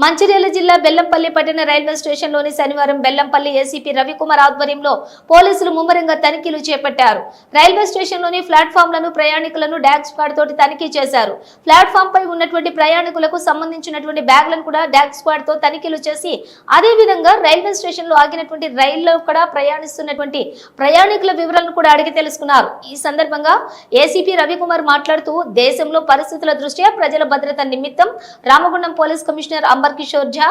మంచిర్యాల జిల్లా బెల్లంపల్లి పట్టణ రైల్వే స్టేషన్లోని శనివారం బెల్లంపల్లి ఏసీపీ రవికుమార్ ఆధ్వర్యంలో పోలీసులు ముమ్మరంగా తనిఖీలు చేపట్టారు. రైల్వే స్టేషన్లోని ప్లాట్ఫామ్లను ప్రయాణికులను డాగ్ స్క్వాడ్ తోటి తనిఖీ చేశారు. ప్లాట్ఫామ్ పై ఉన్నటువంటి ప్రయాణికులకు సంబంధించినటువంటి బ్యాగ్లను కూడా డాగ్ స్క్వాడ్ తో తనిఖీలు చేసి అదే విధంగా రైల్వే స్టేషన్ లో ఆగినటువంటి రైల్లో కూడా ప్రయాణిస్తున్నటువంటి ప్రయాణికుల వివరాలను కూడా అడిగి తెలుసుకున్నారు. ఈ సందర్భంగా ఏసీపీ రవికుమార్ మాట్లాడుతూ దేశంలో పరిస్థితుల దృష్ట్యా ప్రజల భద్రత నిమిత్తం రామగుండం పోలీస్ కమిషనర్ కిషోర్ ఝా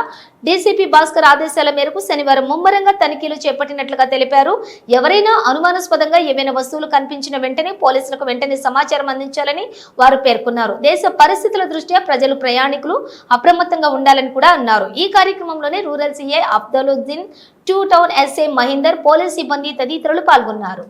డీసీపీ భాస్కర్ ఆదేశాల మేరకు శనివారం ముమ్మరంగా తనిఖీలు చేపట్టినట్లుగా తెలిపారు. ఎవరైనా అనుమానాస్పదంగా ఏవైనా వస్తువులు కనిపించిన వెంటనే పోలీసులకు వెంటనే సమాచారం అందించాలని వారు పేర్కొన్నారు. దేశ పరిస్థితుల దృష్ట్యా ప్రజలు ప్రయాణికులు అప్రమత్తంగా ఉండాలని కూడా అన్నారు. ఈ కార్యక్రమంలోనే rural CI Abduluddin, two town SI Mahender, police సిబ్బంది తదితరులు పాల్గొన్నారు.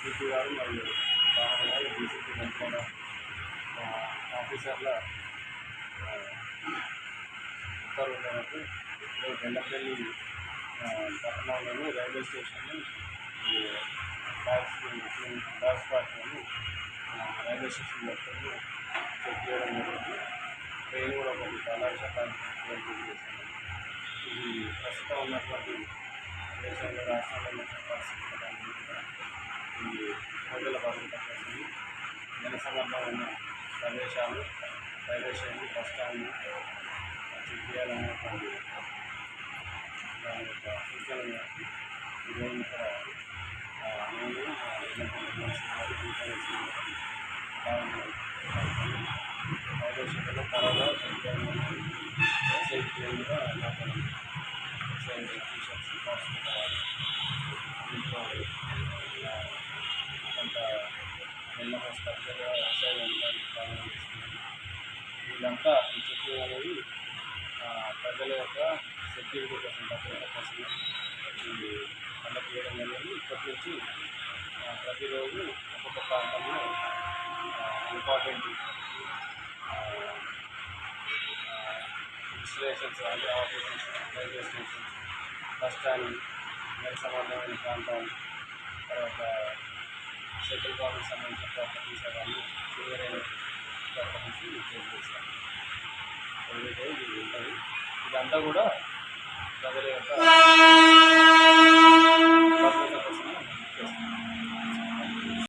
సిపి గారు మరియు డీసీపీ వెంకన్న ఆఫీసర్ల ఉత్తర్వుల మేరకు బెల్లంపల్లి పట్టణంలోని రైల్వే స్టేషన్ని డాగ్ స్క్వాడ్ని రైల్వే స్టేషన్ మొత్తంలో చెక్ చేయడం జరిగింది. ట్రైన్ కూడా ఒకటి తలారి చేశాను. ఇది ప్రస్తుతం ఉన్నటువంటి దేశంలో రాష్ట్రంలో ఉన్నటువంటి పరిస్థితి ఈ ప్రజల భద్రత కోసం జనసమర్థమైన ప్రదేశాలు రైల్వే స్టేషన్ బస్ స్టాండ్ని చెక్ చేయాలనేటువంటి దాని యొక్క సూచన మేరకు ఈరోజు ఇక్కడ నేను రైల్వే స్టేషన్లో త్వరగా చెక్ చేయాలని సేఫ్టీగా టీషర్ట్స్ కావాలి కొంత మెల్లగా స్ట్రక్చర్గా ఎక్సైజ్ ఉండడానికి ప్రారంభం చేస్తున్నాను. వీళ్ళంతా ఈ చెక్కింగ్ అనేది ప్రజల యొక్క సెక్యూరిటీ కోసం భద్రత కోసం ఈ కండక్ట్ చేయడం అనేది ఇప్పటి నుంచి ప్రతిరోజు ఒక్కొక్క ప్రాంతంలో ఇంపార్టెంట్ ఇన్స్టలేషన్స్ అంటే offices, railway stations, bus stand, సంబంధమైన ప్రాంతాలు, తర్వాత సెటిల్ కాలనీకి సంబంధించిన ప్రాపర్టీస్ అవన్నీ క్లియర్ అయిన ప్రాపర్టీస్ చేంజ్ చేస్తాను. ఎవ్రీడే ఇది ఉంటుంది. ఇదంతా కూడా ప్రజల యొక్క